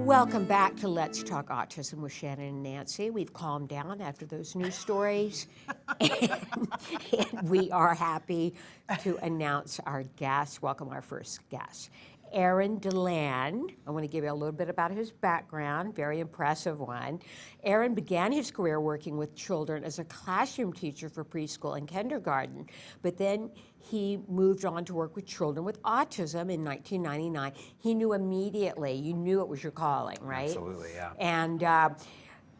Welcome back to Let's Talk Autism with Shannon and Nancy. We've calmed down after those news stories, and we are happy to announce our guest. Welcome our first guest, Aaron Deland. I want to give you a little bit about his background, very impressive one. Aaron began his career working with children as a classroom teacher for preschool and kindergarten, but then he moved on to work with children with autism in 1999. He knew immediately, you knew it was your calling, right? Absolutely, yeah. And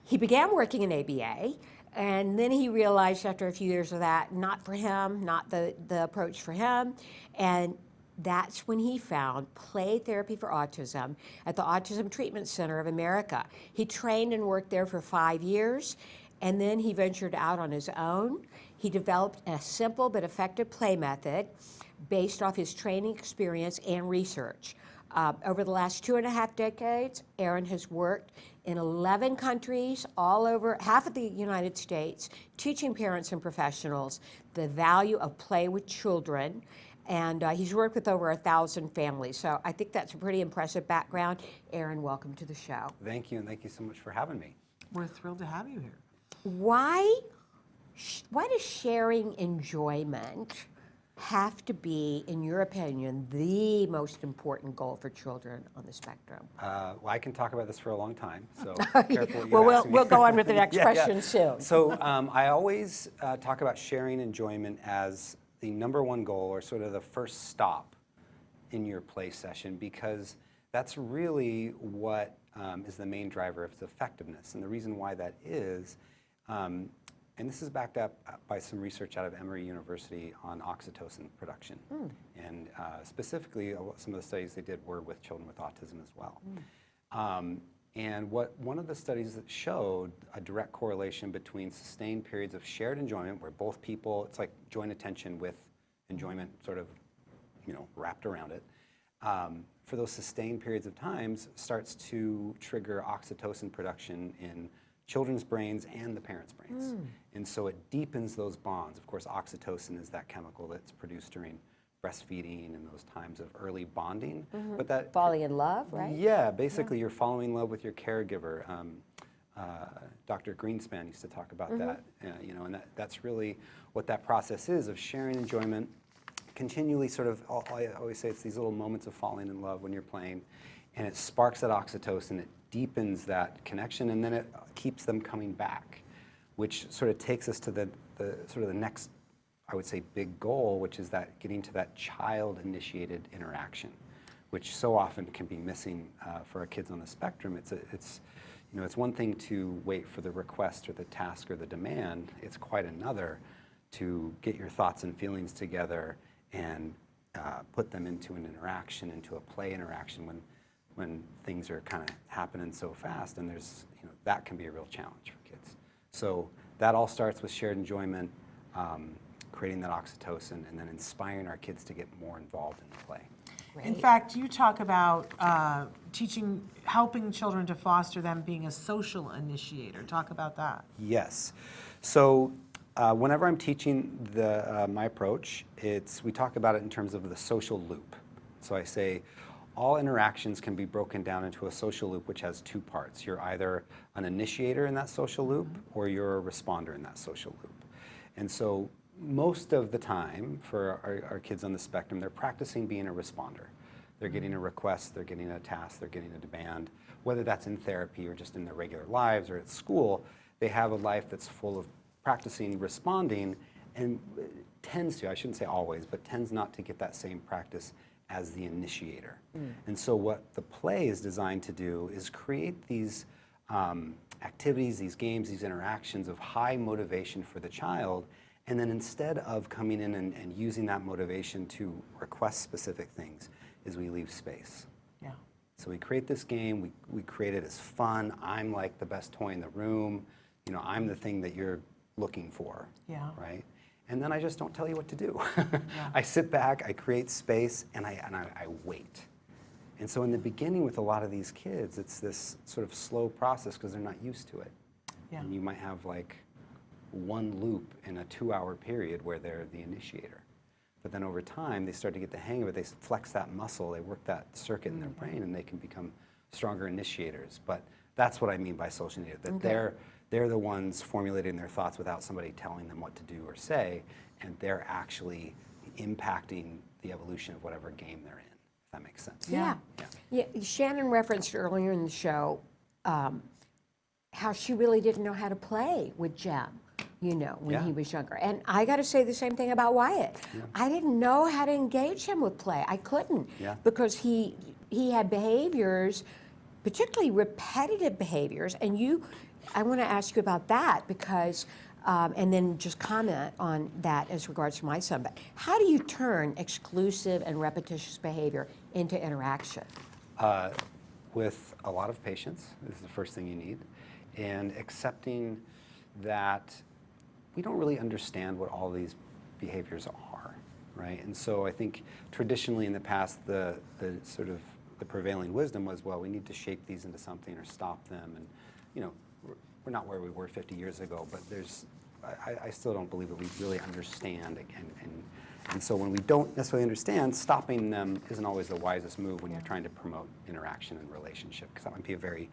he began working in ABA, and then he realized after a few years of that, not for him, not the approach for him, and that's when he found play therapy for autism at the Autism Treatment Center of America. He trained and worked there for 5 years, and then he ventured out on his own. He developed a simple but effective play method based off his training experience and research. Over the last 2.5 decades, Aaron has worked in 11 countries, all over half of the United States, teaching parents and professionals the value of play with children. And he's worked with over 1,000 families. So I think that's a pretty impressive background. Aaron, welcome to the show. Thank you, and thank you so much for having me. We're thrilled to have you here. Why does sharing enjoyment have to be, in your opinion, the most important goal for children on the spectrum? Well, I can talk about this for a long time, so careful what you Well, ask me. we'll go on with the next Yeah, question yeah. soon. So I always talk about sharing enjoyment as the number one goal, or sort of the first stop in your play session, because that's really what is the main driver of its effectiveness. And the reason why that is, and this is backed up by some research out of Emory University on oxytocin production. And specifically, some of the studies they did were with children with autism as well. And one of the studies that showed a direct correlation between sustained periods of shared enjoyment, where both people, it's like joint attention with enjoyment sort of, wrapped around it, for those sustained periods of times starts to trigger oxytocin production in children's brains and the parents' brains. And so it deepens those bonds. Of course, oxytocin is that chemical that's produced during breastfeeding and those times of early bonding. But that Falling in love, right? Yeah, basically you're falling in love with your caregiver. Dr. Greenspan used to talk about that, and that's really what that process is, of sharing enjoyment, continually sort of, I always say it's these little moments of falling in love when you're playing, and it sparks that oxytocin, it deepens that connection, and then it keeps them coming back, which sort of takes us to the sort of the next, I would say, big goal, which is that getting to that child-initiated interaction, which so often can be missing for our kids on the spectrum. It's one thing to wait for the request or the task or the demand. It's quite another to get your thoughts and feelings together and put them into an interaction, into a play interaction when things are kind of happening so fast, and there's, that can be a real challenge for kids. So that all starts with shared enjoyment, creating that oxytocin, and then inspiring our kids to get more involved in the play. Great. In fact, you talk about helping children to foster them being a social initiator. Talk about that. Yes. So whenever I'm teaching my approach, we talk about it in terms of the social loop. So I say all interactions can be broken down into a social loop which has two parts. You're either an initiator in that social loop, or you're a responder in that social loop. And so most of the time for our kids on the spectrum, they're practicing being a responder. They're getting a request, they're getting a task, they're getting a demand, whether that's in therapy or just in their regular lives or at school. They have a life that's full of practicing responding, and tends to, I shouldn't say always, but tends not to get that same practice as the initiator. And so what the play is designed to do is create these activities, these games, these interactions of high motivation for the child, and then instead of coming in and using that motivation to request specific things, is we leave space. Yeah. So we create this game, we create it as fun. I'm like the best toy in the room, I'm the thing that you're looking for, Yeah. right? And then I just don't tell you what to do. Yeah. I sit back, I create space, and I wait. And so in the beginning with a lot of these kids, it's this sort of slow process because they're not used to it. Yeah. And you might have like one loop in a 2-hour period where they're the initiator. But then over time, they start to get the hang of it. They flex that muscle, they work that circuit in their brain, and they can become stronger initiators. But that's what I mean by social initiator, that they're the ones formulating their thoughts without somebody telling them what to do or say, and they're actually impacting the evolution of whatever game they're in, if that makes sense. Yeah. Shannon referenced earlier in the show how she really didn't know how to play with Jem, when he was younger. And I got to say the same thing about Wyatt. I didn't know how to engage him with play. I couldn't because he had behaviors, particularly repetitive behaviors. And I want to ask you about that because, and then just comment on that as regards to my son. But how do you turn exclusive and repetitious behavior into interaction? With a lot of patience is the first thing you need, and accepting that we don't really understand what all these behaviors are, right? And so I think traditionally in the past, the sort of the prevailing wisdom was, well, we need to shape these into something or stop them, and we're not where we were 50 years ago, but I still don't believe that we really understand, and so when we don't necessarily understand, stopping them isn't always the wisest move when you're trying to promote interaction and relationship, because that might be a very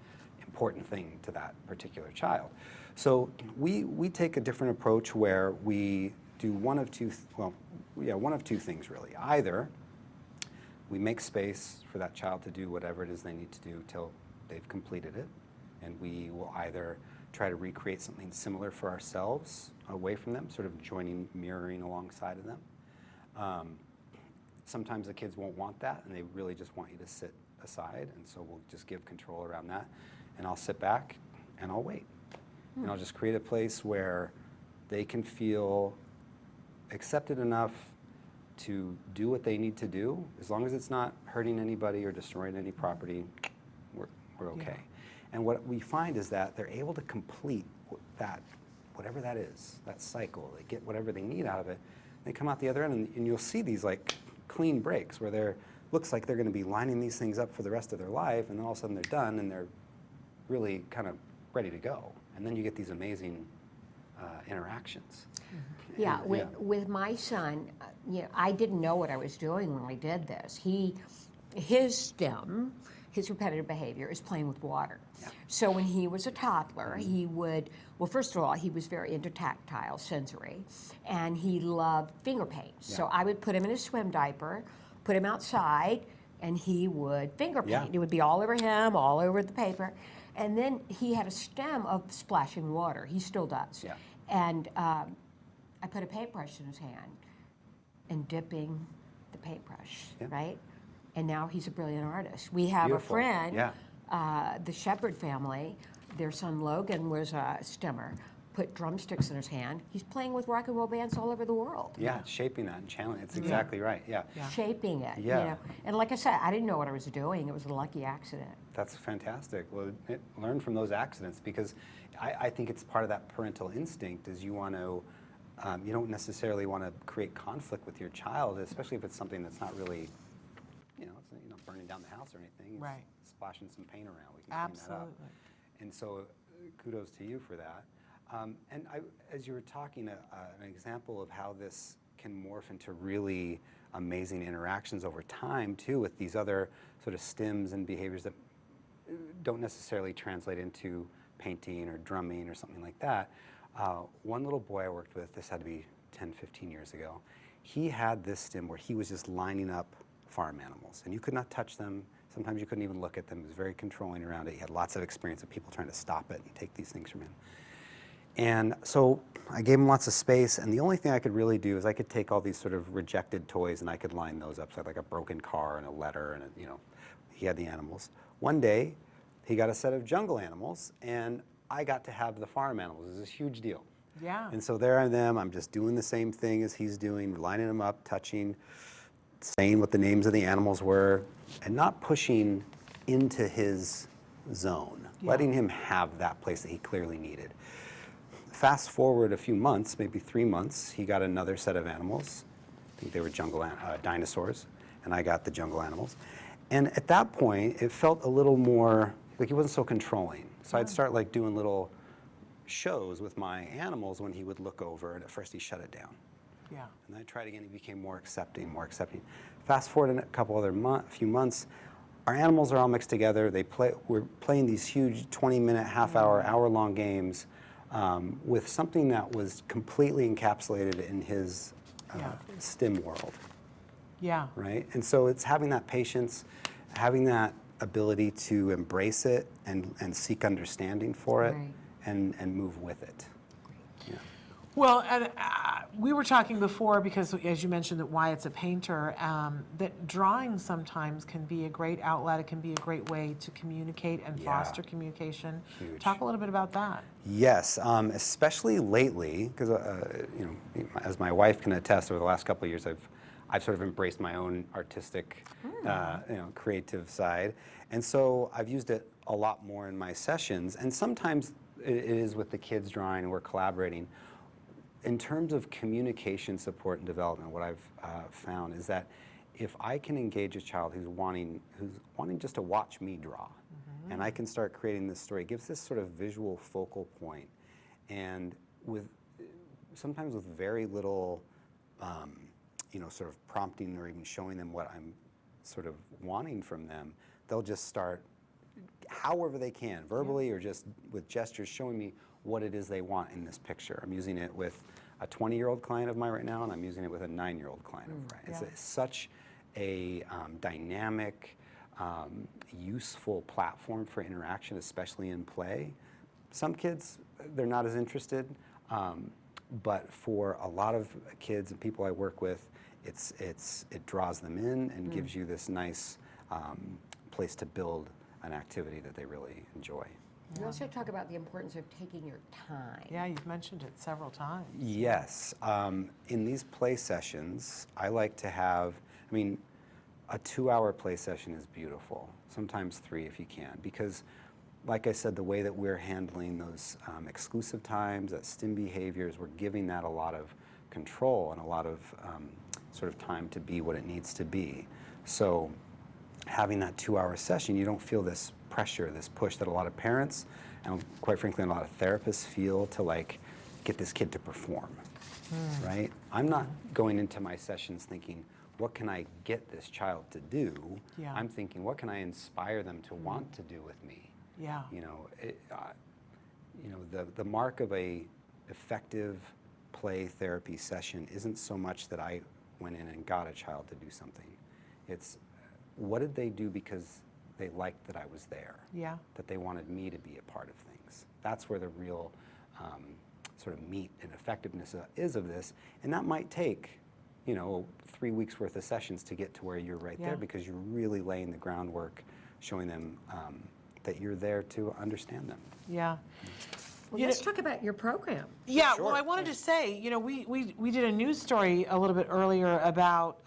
important thing to that particular child. So we take a different approach where we do one of two things really. Either we make space for that child to do whatever it is they need to do till they've completed it, and we will either try to recreate something similar for ourselves away from them, sort of mirroring alongside of them. Sometimes the kids won't want that, and they really just want you to sit aside, and so we'll just give control around that, and I'll sit back and I'll wait. And I'll just create a place where they can feel accepted enough to do what they need to do. As long as it's not hurting anybody or destroying any property, we're okay. And what we find is that they're able to complete that, whatever that is, that cycle. They get whatever they need out of it. They come out the other end, and you'll see these like clean breaks where looks like they're going to be lining these things up for the rest of their life, and then all of a sudden they're done and they're really kind of ready to go. And then you get these amazing interactions. Yeah, with my son, I didn't know what I was doing when we did this. His repetitive behavior is playing with water. Yeah. So when he was a toddler, he would, first of all, he was very into tactile sensory, and he loved finger paint. Yeah. So I would put him in a swim diaper, put him outside, and he would finger paint. Yeah. It would be all over him, all over the paper. And then he had a stem of splashing water. He still does. Yeah. And I put a paintbrush in his hand and dipping the paintbrush, right? And now he's a brilliant artist. We have a friend, the Shepherd family, their son Logan was a stemmer, put drumsticks in his hand. He's playing with rock and roll bands all over the world. Yeah, shaping that and channeling. It's exactly right, Shaping it, And like I said, I didn't know what I was doing. It was a lucky accident. That's fantastic. Well, learn from those accidents, because I think it's part of that parental instinct is you want to, you don't necessarily want to create conflict with your child, especially if it's something that's not really, it's not burning down the house or anything. It's right. Splashing some paint around. We can Absolutely. clean that up. And so kudos to you for that. And as you were talking, an example of how this can morph into really amazing interactions over time, too, with these other sort of stims and behaviors that don't necessarily translate into painting or drumming or something like that. One little boy I worked with, this had to be 10, 15 years ago, he had this stim where he was just lining up farm animals, and you could not touch them. Sometimes you couldn't even look at them. He was very controlling around it. He had lots of experience of people trying to stop it and take these things from him. And so I gave him lots of space, and the only thing I could really do is I could take all these sort of rejected toys and I could line those up. So I had like a broken car and a letter, and he had the animals. One day, he got a set of jungle animals, and I got to have the farm animals. It was a huge deal. Yeah. And so there I am, I'm just doing the same thing as he's doing, lining them up, touching, saying what the names of the animals were, and not pushing into his zone, letting him have that place that he clearly needed. Fast forward a few months, maybe 3 months, he got another set of animals. I think they were jungle dinosaurs, and I got the jungle animals. And at that point, it felt a little more, like he wasn't so controlling. So I'd start like doing little shows with my animals when he would look over, and at first he shut it down. Yeah. And then I tried again, he became more accepting, more accepting. Fast forward a few months, our animals are all mixed together. We're playing these huge 20-minute, half-hour, hour-long games with something that was completely encapsulated in his STEM world. Yeah. Right? And so it's having that patience, having that ability to embrace it and seek understanding for it Right. and move with it. Yeah. Well, and we were talking before, because as you mentioned that Wyatt's a painter, that drawing sometimes can be a great outlet. It can be a great way to communicate and foster communication. Huge. Talk a little bit about that. Yes, especially lately, because as my wife can attest, over the last couple of years, I've sort of embraced my own artistic, creative side, and so I've used it a lot more in my sessions. And sometimes it is with the kids drawing, and we're collaborating. In terms of communication support and development, what I've found is that if I can engage a child who's wanting just to watch me draw, and I can start creating this story, it gives this sort of visual focal point, and sometimes with very little, sort of prompting or even showing them what I'm sort of wanting from them, they'll just start, however they can, verbally or just with gestures, showing me what it is they want in this picture. I'm using it with a 20-year-old client of mine right now, and I'm using it with a 9-year-old client of mine. It's such a dynamic, useful platform for interaction, especially in play. Some kids, they're not as interested, but for a lot of kids and people I work with, it draws them in and gives you this nice place to build an activity that they really enjoy. You also talk about the importance of taking your time. Yeah, you've mentioned it several times. Yes. In these play sessions, I like to have, a 2-hour play session is beautiful, sometimes 3 if you can, because like I said, the way that we're handling those exclusive times, that STEM behaviors, we're giving that a lot of control and a lot of sort of time to be what it needs to be. So having that 2-hour session, you don't feel this pressure, this push that a lot of parents and quite frankly a lot of therapists feel to get this kid to perform, right? I'm not going into my sessions thinking, what can I get this child to do? Yeah. I'm thinking, what can I inspire them to want to do with me? Yeah. The mark of a effective play therapy session isn't so much that I went in and got a child to do something. It's what did they do because they liked that I was there, that they wanted me to be a part of things. That's where the real sort of meat and effectiveness is of this, and that might take 3 weeks worth of sessions to get to where you're right there, because you're really laying the groundwork, showing them that you're there to understand them. Yeah. Well, let's talk about your program. Yeah, Sure. well, I wanted to say, we did a news story a little bit earlier about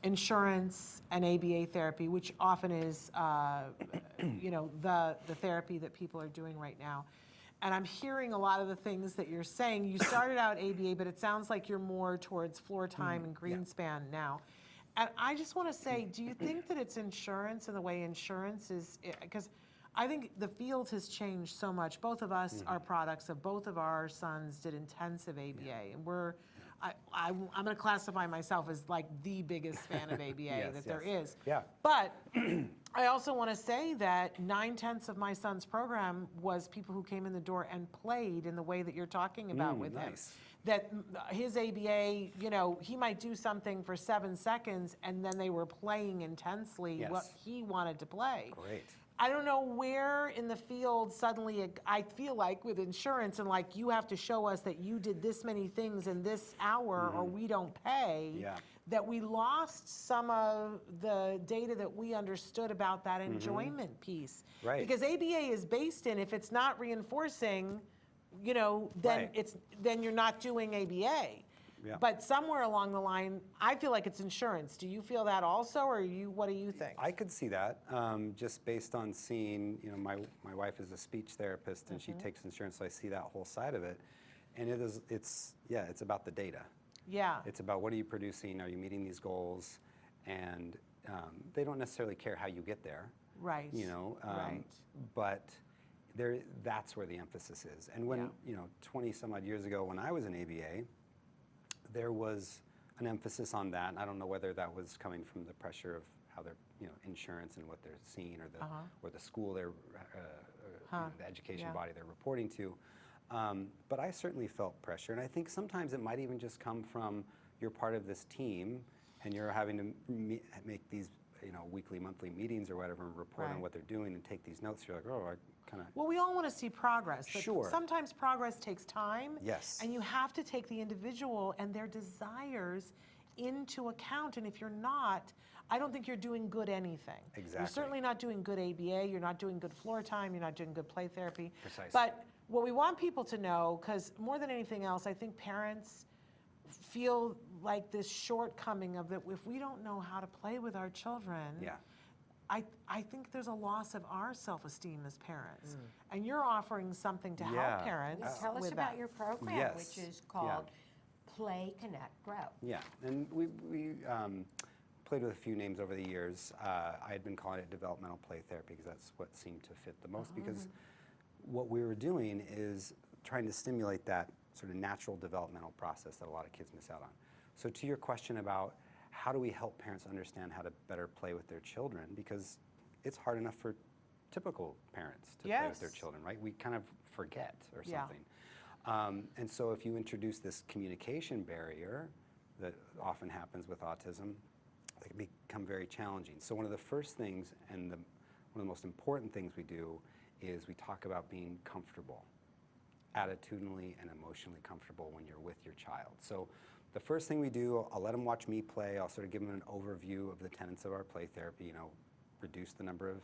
insurance and ABA therapy, which often is, the therapy that people are doing right now. And I'm hearing a lot of the things that you're saying. You started out ABA, but it sounds like you're more towards floor time and Greenspan now. And I just want to say, do you think that it's insurance and the way insurance is, because I think the field has changed so much. Both of us are products of both of our sons did intensive ABA, and I'm going to classify myself as like the biggest fan of ABA that there is. Yeah. But I also want to say that 9/10 of my son's program was people who came in the door and played in the way that you're talking about with him. That his ABA, he might do something for 7 seconds and then they were playing intensely what he wanted to play. Great. I don't know where in the field suddenly, I feel like with insurance and you have to show us that you did this many things in this hour or we don't pay, that we lost some of the data that we understood about that enjoyment piece. Right. Because ABA is based in, if it's not reinforcing, then you're not doing ABA. Yeah. But somewhere along the line, I feel like it's insurance. Do you feel that also, or what do you think? I could see that, just based on seeing, my wife is a speech therapist and she takes insurance, so I see that whole side of it. And it's about the data. Yeah. It's about what are you producing, are you meeting these goals? And they don't necessarily care how you get there. Right. Right. But that's where the emphasis is. And when, 20 some odd years ago when I was in ABA, there was an emphasis on that. And I don't know whether that was coming from the pressure of how their insurance and what they're seeing, or the school they're the education body they're reporting to. But I certainly felt pressure, and I think sometimes it might even just come from you're part of this team and you're having to make these weekly, monthly meetings or whatever and report on what they're doing and take these notes. You're like, oh, I kind of... Well, we all want to see progress, but Sure. sometimes progress takes time. Yes. And you have to take the individual and their desires into account. And if you're not, I don't think you're doing good anything. Exactly. You're certainly not doing good ABA, you're not doing good floor time, you're not doing good play therapy. Precisely. But what we want people to know, because more than anything else, I think parents feel like this shortcoming of that if we don't know how to play with our children, I think there's a loss of our self-esteem as parents. And you're offering something to help parents Tell us with about that. your program, which is called Play.Connect.Grow. Yeah, and we played with a few names over the years. I had been calling it developmental play therapy because that's what seemed to fit the most, because what we were doing is trying to stimulate that sort of natural developmental process that a lot of kids miss out on. So to your question about how do we help parents understand how to better play with their children, because it's hard enough for typical parents to play with their children, right? We kind of forget or something. And so if you introduce this communication barrier that often happens with autism, it can become very challenging. So one of the first things and one of the most important things we do is we talk about being comfortable, attitudinally and emotionally comfortable when you're with your child. So the first thing we do, I'll let them watch me play. I'll sort of give them an overview of the tenets of our play therapy, reduce the number of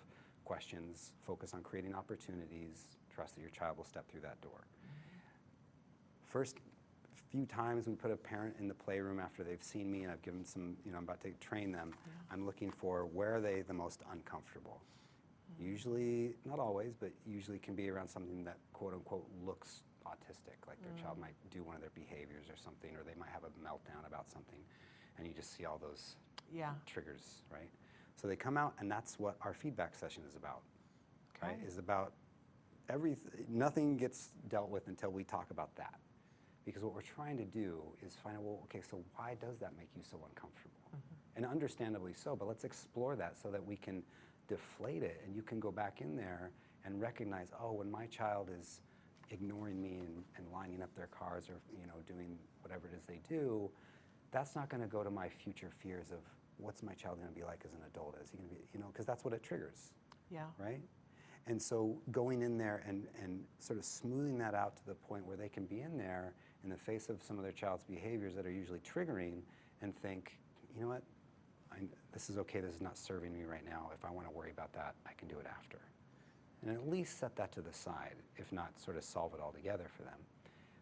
questions, focus on creating opportunities, trust that your child will step through that door. First few times we put a parent in the playroom after they've seen me and I've given some, I'm about to train them, I'm looking for where are they the most uncomfortable. Usually, not always, but usually can be around something that quote unquote looks autistic, like their child might do one of their behaviors or something, or they might have a meltdown about something, and you just see all those triggers, right? So they come out, and that's what our feedback session is about, right? Is about nothing gets dealt with until we talk about that. Because what we're trying to do is find out, well, okay, so why does that make you so uncomfortable? And understandably so, but let's explore that so that we can deflate it, and you can go back in there and recognize, oh, when my child is ignoring me and lining up their cars or doing whatever it is they do, that's not going to go to my future fears of what's my child going to be like as an adult? Is he going to be, because that's what it triggers, right? And so going in there and sort of smoothing that out to the point where they can be in there in the face of some of their child's behaviors that are usually triggering and think, you know what, this is okay, this is not serving me right now. If I want to worry about that, I can do it after. And at least set that to the side, if not sort of solve it all together for them.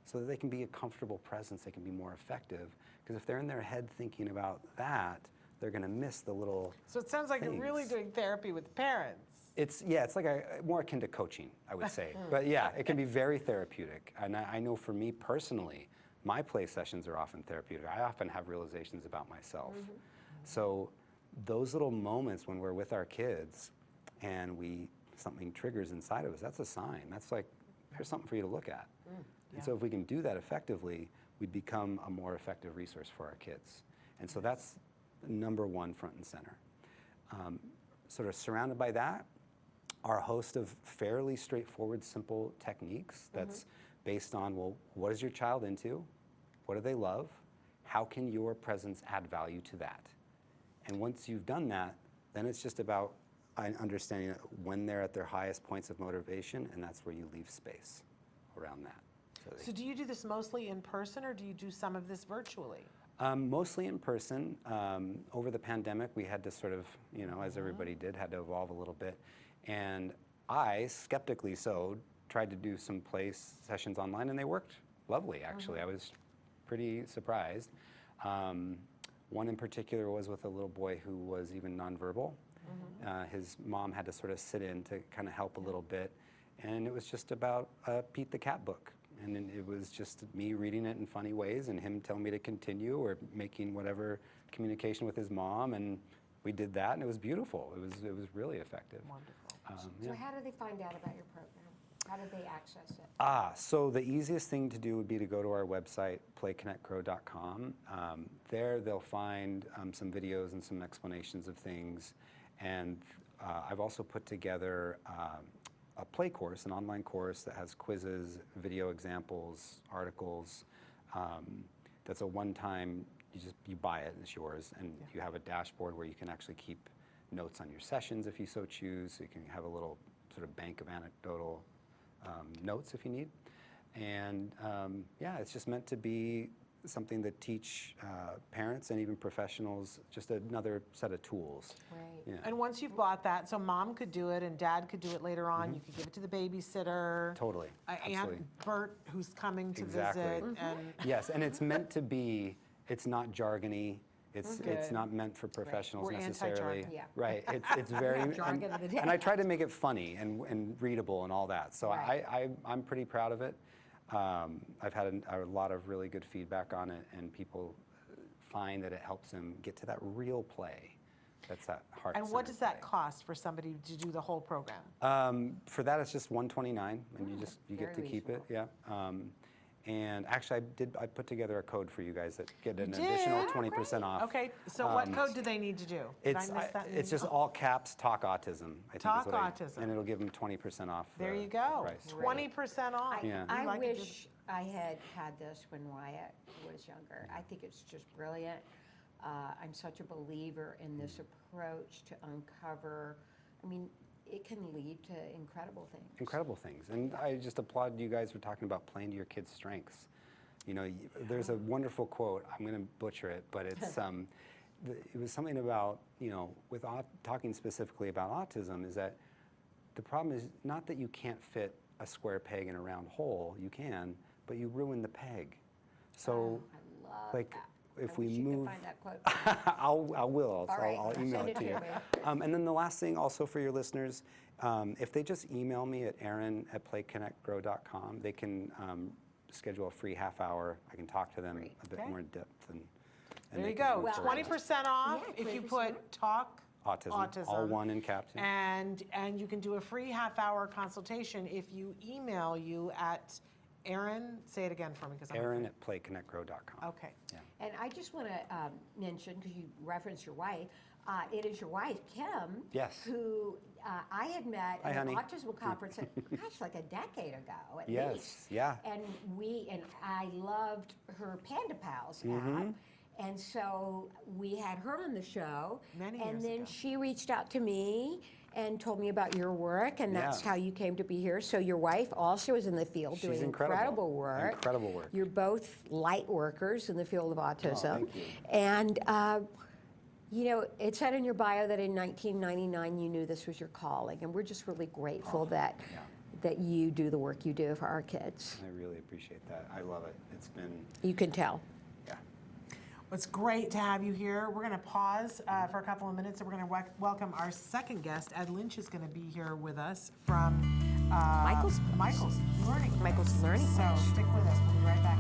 So that they can be a comfortable presence, they can be more effective. Because if they're in their head thinking about that, they're going to miss the little So it sounds like things. you're really doing therapy with parents. It's like more akin to coaching, I would say. But yeah, it can be very therapeutic. And I know for me personally, my play sessions are often therapeutic. I often have realizations about myself. So those little moments when we're with our kids and something triggers inside of us, that's a sign. That's like, here's something for you to look at. And so if we can do that effectively, we become a more effective resource for our kids. And so that's number one, front and center. Sort of surrounded by that, our host of fairly straightforward, simple techniques that's based on, well, what is your child into? What do they love? How can your presence add value to that? And once you've done that, then it's just about understanding when they're at their highest points of motivation, and that's where you leave space around that. So do you do this mostly in person, or do you do some of this virtually? Mostly in person. Over the pandemic, we had to sort of, as everybody did, had to evolve a little bit. And I, skeptically so, tried to do some play sessions online, and they worked lovely, actually. I was pretty surprised. One in particular was with a little boy who was even nonverbal. His mom had to sort of sit in to kind of help a little bit. And it was just about Pete the Cat book. And it was just me reading it in funny ways and him telling me to continue or making whatever communication with his mom. And we did that, and it was beautiful. It was really effective. Wonderful. So how do they find out about your program? How do they access it? So the easiest thing to do would be to go to our website, Play.Connect.Grow.com. There they'll find some videos and some explanations of things. And I've also put together a play course, an online course that has quizzes, video examples, articles. That's a one-time, you buy it, it's yours, and you have a dashboard where you can actually keep notes on your sessions if you so choose. So you can have a little sort of bank of anecdotal notes if you need. And yeah, it's just meant to be something that teach parents and even professionals just another set of tools. Right. Yeah. And once you've bought that, so mom could do it and dad could do it later on. You could give it to the babysitter. Totally. Aunt Absolutely. Bert, who's coming to Exactly. visit. And Yes, and it's meant to be, it's not jargony. It's not meant for professionals We're necessarily. anti-jargon. Yeah. Right. It's very Jargon of the day. and I try to make it funny and readable and all that. So Right. I'm pretty proud of it. I've had a lot of really good feedback on it, and people find that it helps them get to that real play. That's that heart. And what does that cost for somebody to do the whole program? For that, it's just $129, and you get very to keep it. reasonable. Yeah. And actually, I put together a code for you guys that get an additional 20% off. Okay, so what code do they need to do? Did I miss that? It's just all caps, Talk Autism. I think Talk is what Autism. and it'll give them 20% off. There the you go. price. 20% off. Yeah. I You like it, wish I had had this when Wyatt was younger. I think it's just brilliant. I'm such a believer in this approach to uncover. I mean, it can lead to incredible things. Incredible things. And I just applaud you guys for talking about playing to your kids' strengths. You know, there's a wonderful quote, I'm going to butcher it, but it's it was something about, you know, with talking specifically about autism, is that the problem is not that you can't fit a square peg in a round hole, you can, but you ruin the peg. So, I love like, that. if I we wish you move, could find that quote. I will. All right, I'll email send it to you. me. And then the last thing also for your listeners, if they just email me at aaron@Play.Connect.Grow.com, they can schedule a free half hour. I can talk to them a bit Okay. more in depth. And There they you can go. move forward. 20% off Yeah, if you 20% put Talk Autism, all one in caps. Yeah. And you can do a free half-hour consultation if you email you at Aaron, say it again for me because I'm Aaron@Play.Connect.Grow.com. Okay. Yeah. And I just want to mention, because you referenced your wife, it is your wife, Kim, Yes. who I had met Hi, at an honey. autism conference, gosh, like a decade ago at Yes, least. yeah. And I loved her Panda Pals Mm-hmm. app. And so we had her on the show. Many and years then ago. she reached out to me and told me about your work, and that's Yeah. how you came to be here. So your wife also is in the field She's doing incredible. work. Incredible work. You're both light workers in the field of autism. thank you. And you know, it said in your bio that in 1999 you knew this was your calling, and we're just really grateful that yeah. that you do the work you do for our kids. I really appreciate that. I love it. It's been, You can tell. yeah. It's great to have you here. We're going to pause for a couple of minutes, and we're going to welcome our second guest. Ed Lynch is going to be here with us from Michael's Learning. Michael's Learning. So stick with us. We'll be right back.